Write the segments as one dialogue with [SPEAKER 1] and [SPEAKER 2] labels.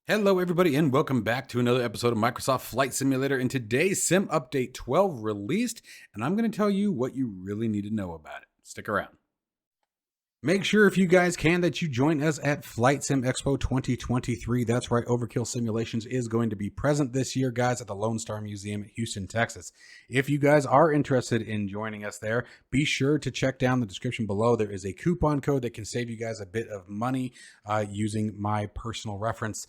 [SPEAKER 1] Hello, everybody, and welcome back to another episode of Microsoft Flight Simulator. And today's Sim Update 12 released, and I'm going to tell you what you really need to know about it. Stick around. Make sure, if you guys can, that you join us at Flight Sim Expo 2023. That's right, Overkill Simulations is going to be present this year, guys, at the Lone Star Museum in Houston, Texas. If you guys are interested in joining us there, be sure to check down the description below. There is a coupon code that can save you guys a bit of money using my personal reference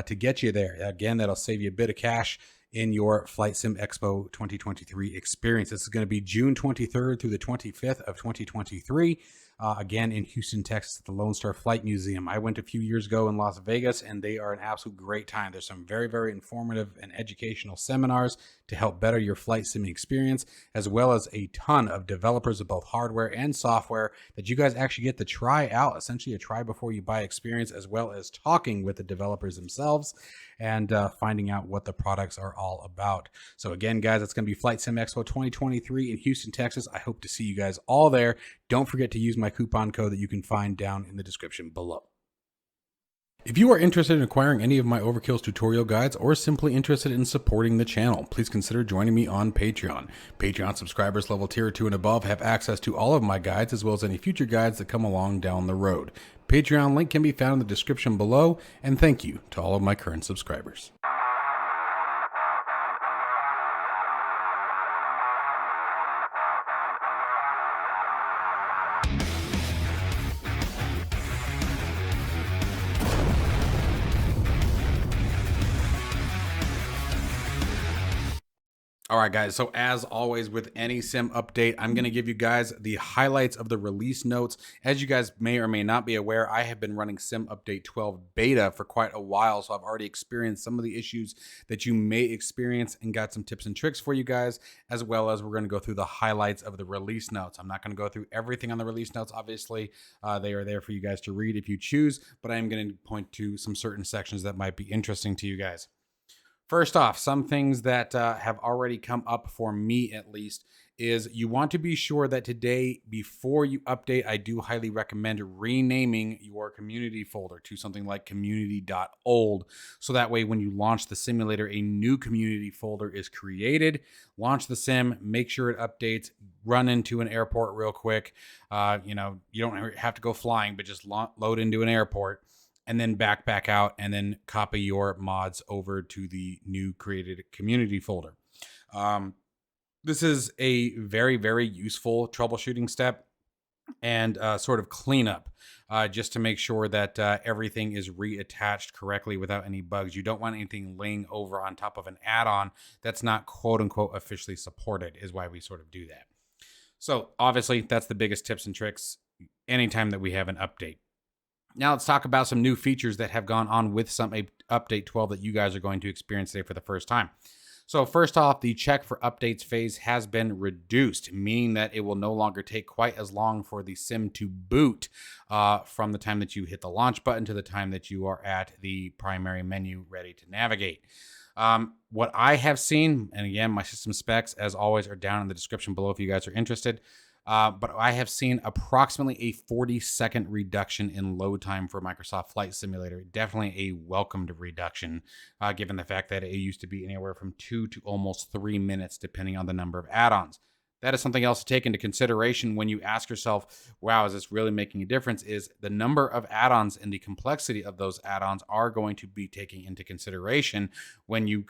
[SPEAKER 1] to get you there. Again, that'll save you a bit of cash in your Flight Sim Expo 2023 experience. This is going to be June 23rd through the 25th of 2023. Again, in Houston, Texas, at the Lone Star Flight Museum. I went a few years ago in Las Vegas, and they are an absolute great time. There's some very, very informative and educational seminars to help better your flight simming experience, as well as a ton of developers of both hardware and software that you guys actually get to try out, essentially a try before you buy experience, as well as talking with the developers themselves and finding out what the products are all about. So again, guys, it's going to be Flight Sim Expo 2023 in Houston, Texas. I hope to see you guys all there. Don't forget to use my coupon code that you can find down in the description below. If you are interested in acquiring any of my Overkills tutorial guides or simply interested in supporting the channel, please consider joining me on Patreon. Patreon subscribers level tier 2 and above have access to all of my guides as well as any future guides that come along down the road. Patreon link can be found in the description below, and thank you to all of my current subscribers. All right, guys, so as always with any sim update, I'm going to give you guys the highlights of the release notes. As you guys may or may not be aware, I have been running Sim Update 12 beta for quite a while, so I've already experienced some of the issues that you may experience and got some tips and tricks for you guys, as well as we're going to go through the highlights of the release notes. I'm not going to go through everything on the release notes, obviously. They are there for you guys to read if you choose, but I am going to point to some certain sections that might be interesting to you guys. First off, some things that have already come up for me at least is you want to be sure that today, before you update, I do highly recommend renaming your community folder to something like community.old. So that way, when you launch the simulator, a new community folder is created. Launch the sim, make sure it updates, run into an airport real quick. You don't have to go flying, but just load into an airport. And then back out, and then copy your mods over to the new created community folder. This is a very, very useful troubleshooting step and sort of cleanup, just to make sure that everything is reattached correctly without any bugs. You don't want anything laying over on top of an add-on that's not quote unquote officially supported, is why we sort of do that. So obviously that's the biggest tips and tricks anytime that we have an update. Now let's talk about some new features that have gone on with some Update 12 that you guys are going to experience today for the first time. So first off, the check for updates phase has been reduced, meaning that it will no longer take quite as long for the sim to boot from the time that you hit the launch button to the time that you are at the primary menu ready to navigate. What I have seen, and again, my system specs, as always, are down in the description below if you guys are interested. But I have seen approximately a 40-second reduction in load time for Microsoft Flight Simulator. Definitely a welcomed reduction, given the fact that it used to be anywhere from 2 to almost 3 minutes, depending on the number of add-ons. That is something else to take into consideration when you ask yourself, wow, is this really making a difference? Is the number of add-ons and the complexity of those add-ons are going to be taken into consideration when you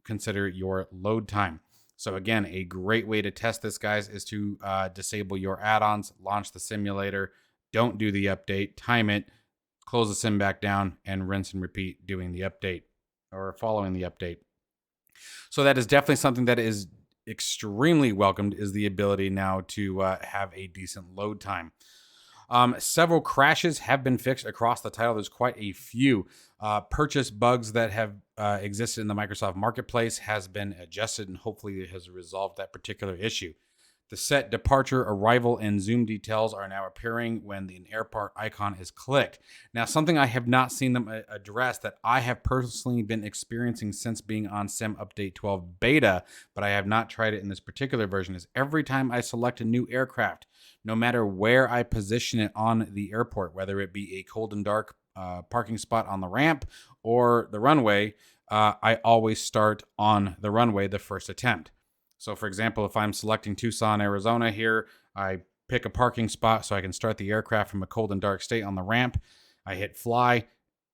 [SPEAKER 1] consider your load time. So again, a great way to test this, guys, is to disable your add-ons, launch the simulator, don't do the update, time it, close the sim back down, and rinse and repeat doing the update or following the update. So that is definitely something that is extremely welcomed, is the ability now to have a decent load time. Several crashes have been fixed across the title. There's quite a few. Purchase bugs that have existed in the Microsoft Marketplace has been adjusted, and hopefully it has resolved that particular issue. The set departure, arrival, and zoom details are now appearing when the airport icon is clicked. Now, something I have not seen them address that I have personally been experiencing since being on Sim Update 12 beta, but I have not tried it in this particular version, is every time I select a new aircraft, no matter where I position it on the airport, whether it be a cold and dark parking spot on the ramp or the runway, I always start on the runway the first attempt. So for example, if I'm selecting Tucson, Arizona here, I pick a parking spot so I can start the aircraft from a cold and dark state on the ramp. I hit fly.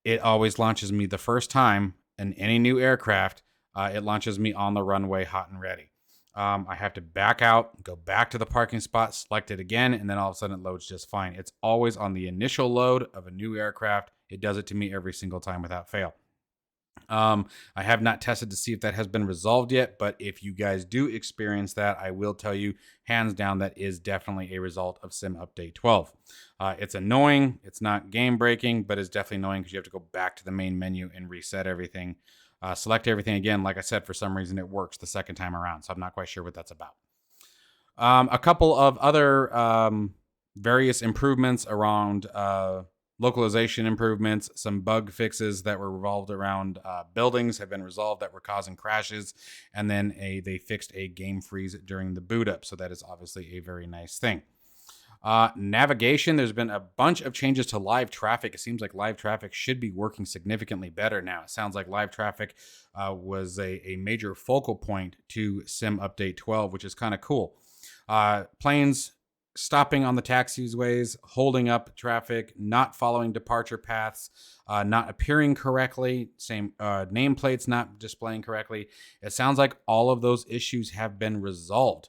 [SPEAKER 1] It always launches me the first time in any new aircraft. It launches me on the runway hot and ready. I have to back out, go back to the parking spot, select it again, and then all of a sudden it loads just fine. It's always on the initial load of a new aircraft. It does it to me every single time without fail. I have not tested to see if that has been resolved yet, but if you guys do experience that, I will tell you, hands down, that is definitely a result of Sim Update 12. It's annoying. It's not game breaking, but it's definitely annoying because you have to go back to the main menu and reset everything. Select everything again. Like I said, for some reason it works the second time around, so I'm not quite sure what that's about. A couple of other various improvements around localization improvements, some bug fixes that were revolved around buildings have been resolved that were causing crashes, and then they fixed a game freeze during the boot up, so that is obviously a very nice thing. Navigation, there's been a bunch of changes to live traffic. It seems like live traffic should be working significantly better now. It sounds like live traffic was a major focal point to Sim Update 12, which is kind of cool. Planes stopping on the taxiways, holding up traffic, not following departure paths, not appearing correctly, same nameplates not displaying correctly. It sounds like all of those issues have been resolved.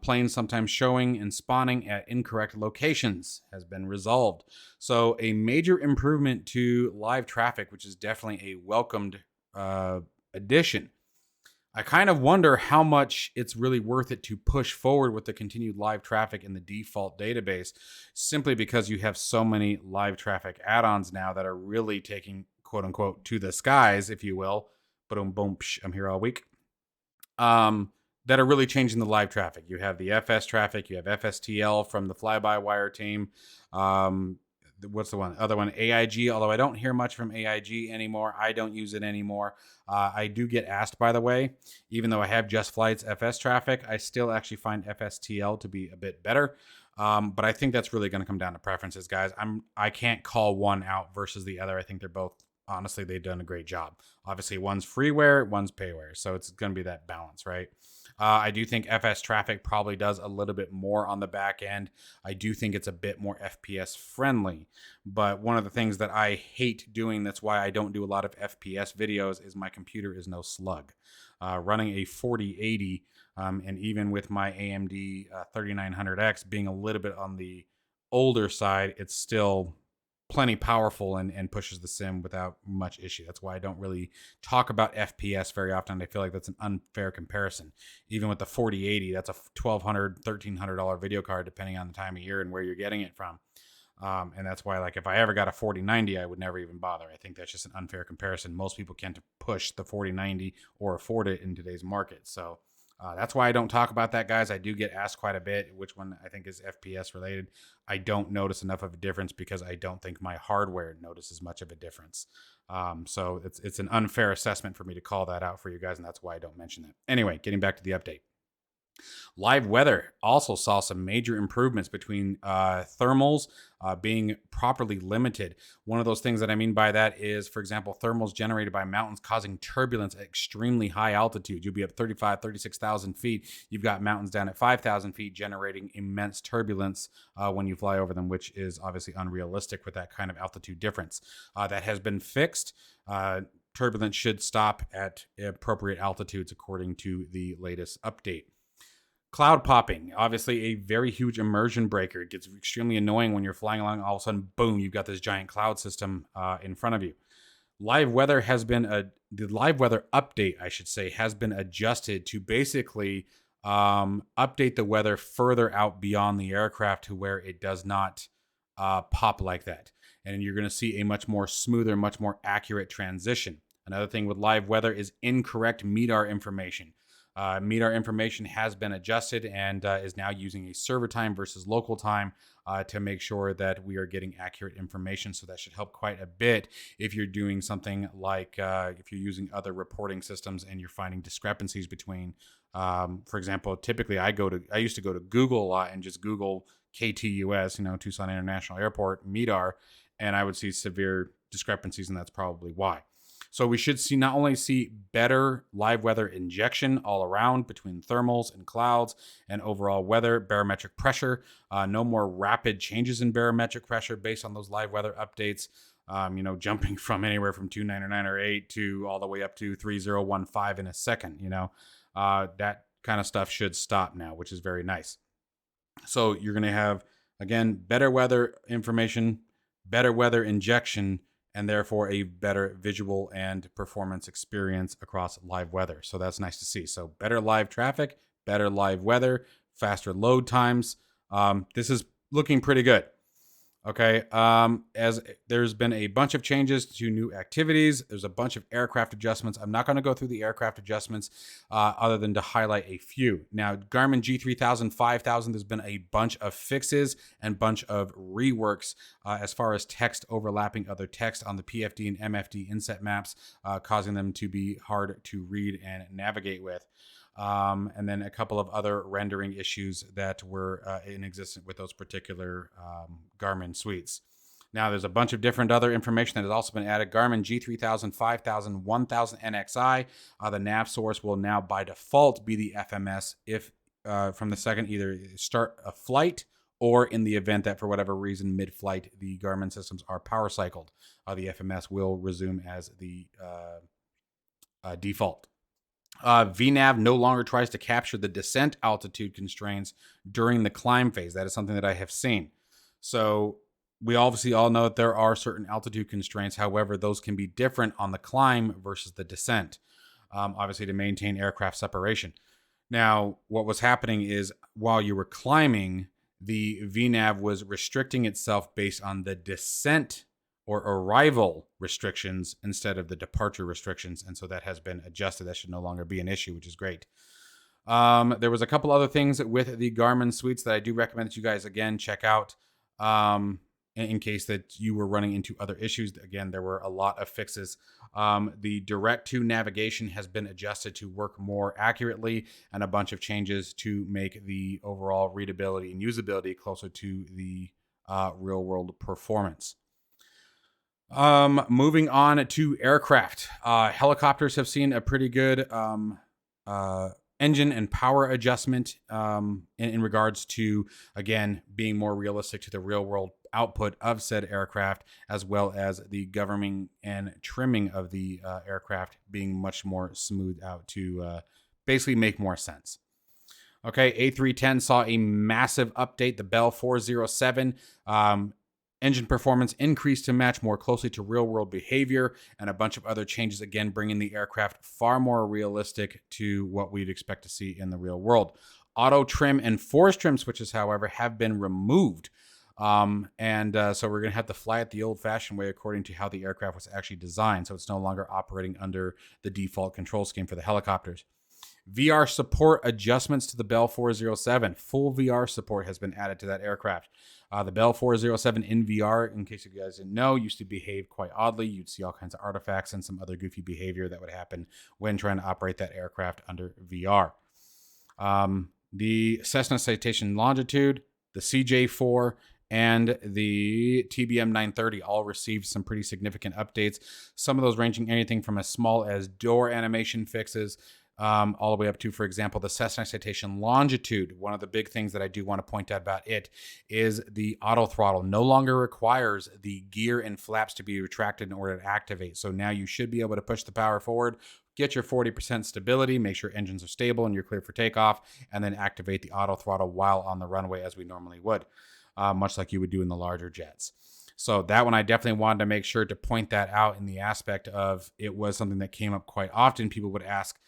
[SPEAKER 1] Planes sometimes showing and spawning at incorrect locations has been resolved. So a major improvement to live traffic, which is definitely a welcomed addition. I kind of wonder how much it's really worth it to push forward with the continued live traffic in the default database, simply because you have so many live traffic add-ons now that are really taking, quote unquote, to the skies, if you will. Boom, boom, psh, I'm here all week. That are really changing the live traffic. You have the FS traffic, you have FSTL from the Flybywire team. What's the other one? AIG, although I don't hear much from AIG anymore. I don't use it anymore. I do get asked, by the way, even though I have Just Flight's FS traffic, I still actually find FSTL to be a bit better. But I think that's really going to come down to preferences, guys. I can't call one out versus the other. I think they're both, honestly, they've done a great job. Obviously, one's freeware, one's payware. So it's going to be that balance, right? I do think FS traffic probably does a little bit more on the back end. I do think it's a bit more FPS friendly. But one of the things that I hate doing, that's why I don't do a lot of FPS videos, is my computer is no slug. Running a 4080, and even with my AMD 3900X being a little bit on the older side, it's still plenty powerful and pushes the sim without much issue. That's why I don't really talk about FPS very often. I feel like that's an unfair comparison. Even with the 4080, that's a $1,200, $1,300 video card, depending on the time of year and where you're getting it from. And that's why, like, if I ever got a 4090, I would never even bother. I think that's just an unfair comparison. Most people can't push the 4090 or afford it in today's market. So that's why I don't talk about that, guys. I do get asked quite a bit which one I think is FPS related. I don't notice enough of a difference because I don't think my hardware notices much of a difference. So it's an unfair assessment for me to call that out for you guys, and that's why I don't mention that. Anyway, getting back to the update. Live weather also saw some major improvements between thermals being properly limited. One of those things that I mean by that is, for example, thermals generated by mountains causing turbulence at extremely high altitude. You'll be up 35, 36,000 feet. You've got mountains down at 5,000 feet generating immense turbulence when you fly over them, which is obviously unrealistic with that kind of altitude difference. That has been fixed. Turbulence should stop at appropriate altitudes according to the latest update. Cloud popping, obviously a very huge immersion breaker. It gets extremely annoying when you're flying along, all of a sudden, boom, you've got this giant cloud system in front of you. Live weather the live weather update, I should say, has been adjusted to basically update the weather further out beyond the aircraft to where it does not pop like that. And you're going to see a much more smoother, much more accurate transition. Another thing with live weather is incorrect MEDAR information. MEDAR information has been adjusted and is now using a server time versus local time to make sure that we are getting accurate information. So that should help quite a bit if you're doing something like if you're using other reporting systems and you're finding discrepancies between, for example, typically I used to go to Google a lot and just Google KTUS, Tucson International Airport, MEDAR, and I would see severe discrepancies, and that's probably why. So we should see not only see better live weather injection all around between thermals and clouds and overall weather, barometric pressure, no more rapid changes in barometric pressure based on those live weather updates. Jumping from anywhere from 299 or 8 to all the way up to 3015 in a second. That kind of stuff should stop now, which is very nice. So you're going to have, again, better weather information, better weather injection, and therefore a better visual and performance experience across live weather. So that's nice to see. So better live traffic, better live weather, faster load times. This is looking pretty good. Okay, as there's been a bunch of changes to new activities. There's a bunch of aircraft adjustments. I'm not going to go through the aircraft adjustments other than to highlight a few. Now, Garmin G3000, 5000, there's been a bunch of fixes and bunch of reworks as far as text overlapping other text on the PFD and MFD inset maps, causing them to be hard to read and navigate with. And then a couple of other rendering issues that were in existence with those particular Garmin suites. Now, there's a bunch of different other information that has also been added. Garmin G3000, 5000, 1000 NXI. The nav source will now by default be the FMS if from the second either start a flight or in the event that for whatever reason mid-flight the Garmin systems are power cycled. The FMS will resume as the default. VNav no longer tries to capture the descent altitude constraints during the climb phase. That is something that I have seen. So we obviously all know that there are certain altitude constraints. However, those can be different on the climb versus the descent, obviously to maintain aircraft separation. Now, what was happening is while you were climbing, the VNav was restricting itself based on the descent or arrival restrictions instead of the departure restrictions. And so that has been adjusted. That should no longer be an issue, which is great. There was a couple other things with the Garmin suites that I do recommend that you guys, again, check out in case that you were running into other issues. Again, there were a lot of fixes. The direct-to navigation has been adjusted to work more accurately, and a bunch of changes to make the overall readability and usability closer to the real-world performance. Moving on to aircraft. Helicopters have seen a pretty good engine and power adjustment in regards to, again, being more realistic to the real world output of said aircraft, as well as the governing and trimming of the aircraft being much more smoothed out to basically make more sense. Okay, A310 saw a massive update. The Bell 407 engine performance increased to match more closely to real-world behavior, and a bunch of other changes, again, bringing the aircraft far more realistic to what we'd expect to see in the real world. Auto trim and force trim switches, however, have been removed. So we're going to have to fly it the old-fashioned way according to how the aircraft was actually designed, so it's no longer operating under the default control scheme for the helicopters. VR support adjustments to the Bell 407. Full VR support has been added to that aircraft. The Bell 407 in VR, in case you guys didn't know, used to behave quite oddly. You'd see all kinds of artifacts and some other goofy behavior that would happen when trying to operate that aircraft under VR. The Cessna Citation Longitude, the CJ4, and the TBM 930 all received some pretty significant updates. Some of those ranging anything from as small as door animation fixes all the way up to, for example, the Cessna Citation Longitude. One of the big things that I do want to point out about it is the auto throttle no longer requires the gear and flaps to be retracted in order to activate. So now you should be able to push the power forward, get your 40% stability, make sure engines are stable and you're clear for takeoff, and then activate the auto throttle while on the runway as we normally would, much like you would do in the larger jets. So that one, I definitely wanted to make sure to point that out in the aspect of it was something that came up quite often. People would ask,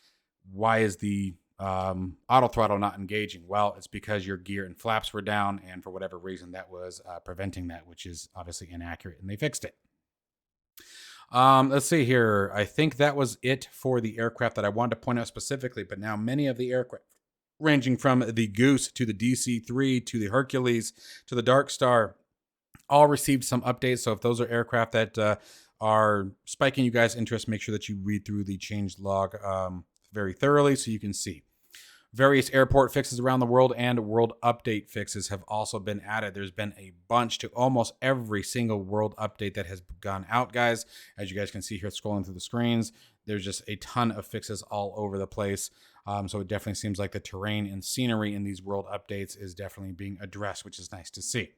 [SPEAKER 1] why is the auto throttle not engaging? Well, it's because your gear and flaps were down, and for whatever reason, that was preventing that, which is obviously inaccurate, and they fixed it. Let's see here. I think that was it for the aircraft that I wanted to point out specifically, but now many of the aircraft, ranging from the Goose to the DC-3 to the Hercules to the Dark Star, all received some updates. So if those are aircraft that are spiking you guys' interest, make sure that you read through the change log very thoroughly so you can see. Various airport fixes around the world and world update fixes have also been added. There's been a bunch to almost every single world update that has gone out, guys. As you guys can see here, scrolling through the screens, there's just a ton of fixes all over the place. So it definitely seems like the terrain and scenery in these world updates is definitely being addressed, which is nice to see.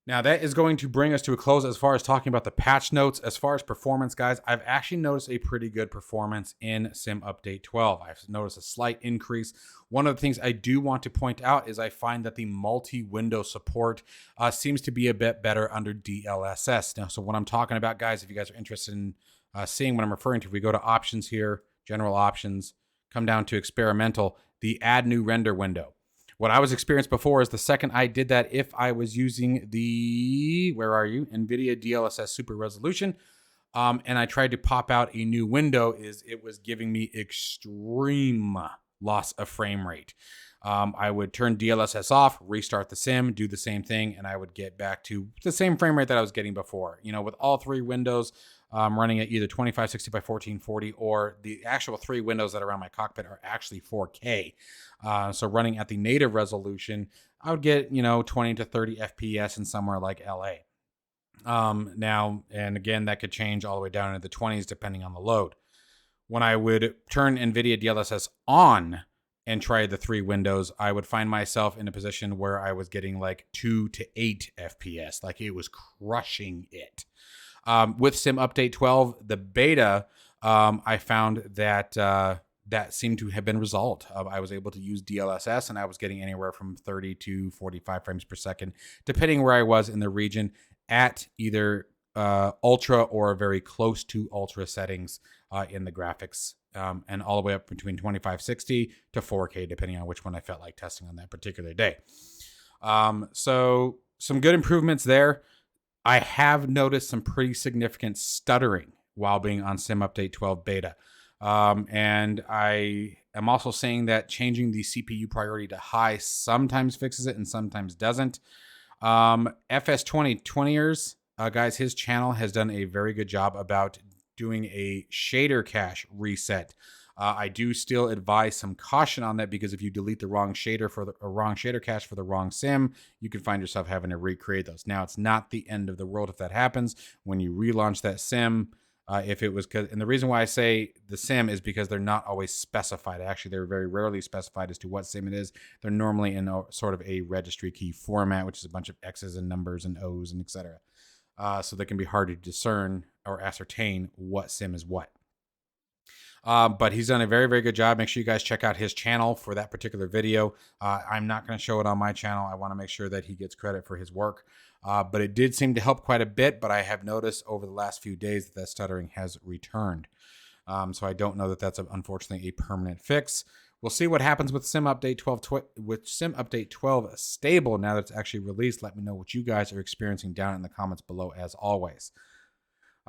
[SPEAKER 1] Now that is going to bring us to a close as far as talking about the patch notes. As far as performance, guys, I've actually noticed a pretty good performance in Sim Update 12. I've noticed a slight increase. One of the things I do want to point out is I find that the multi-window support seems to be a bit better under DLSS. Now, so what I'm talking about, guys, if you guys are interested in seeing what I'm referring to, if we go to options here, general options, come down to experimental, the add new render window. What I was experienced before is the second I did that, if I was using the, NVIDIA DLSS Super Resolution, and I tried to pop out a new window, it was giving me extreme loss of frame rate. I would turn DLSS off, restart the sim, do the same thing, and I would get back to the same frame rate that I was getting before. You know, with all three windows running at either 2560 by 1440, or the actual three windows that are around my cockpit are actually 4K. So running at the native resolution, I would get, 20 to 30 FPS in somewhere like LA. Now, and again, that could change all the way down into the 20s depending on the load. When I would turn NVIDIA DLSS on and try the three windows, I would find myself in a position where I was getting like 2 to 8 FPS, like it was crushing it. With Sim Update 12, the beta, I found that that seemed to have been resolved. I was able to use DLSS, and I was getting anywhere from 30 to 45 frames per second, depending where I was in the region, at either ultra or very close to ultra settings in the graphics, and all the way up between 2560 to 4K, depending on which one I felt like testing on that particular day. So some good improvements there. I have noticed some pretty significant stuttering while being on Sim Update 12 beta. And I am also saying that changing the CPU priority to high sometimes fixes it and sometimes doesn't. FS2020ers, guys, his channel has done a very good job about doing a shader cache reset. I do still advise some caution on that, because if you delete the wrong shader wrong shader cache for the wrong sim, you can find yourself having to recreate those. Now, it's not the end of the world if that happens. When you relaunch that sim, if it was, and the reason why I say the sim is because they're not always specified. Actually, they're very rarely specified as to what sim it is. They're normally in sort of a registry key format, which is a bunch of X's and numbers and O's and etc. So they can be hard to discern or ascertain what sim is what. But he's done a very, very good job. Make sure you guys check out his channel for that particular video. I'm not going to show it on my channel. I want to make sure that he gets credit for his work. But it did seem to help quite a bit. But I have noticed over the last few days that stuttering has returned. So I don't know that that's unfortunately a permanent fix. We'll see what happens with Sim Update 12 stable now that it's actually released. Let me know what you guys are experiencing down in the comments below, as always.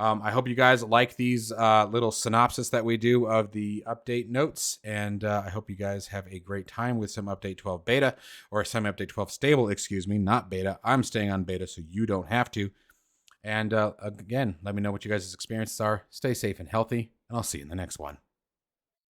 [SPEAKER 1] I hope you guys like these little synopsis that we do of the update notes, and I hope you guys have a great time with Sim Update 12 beta, or Sim Update 12 stable, excuse me, not beta. I'm staying on beta, so you don't have to. And again, let me know what you guys' experiences are. Stay safe and healthy, and I'll see you in the next one.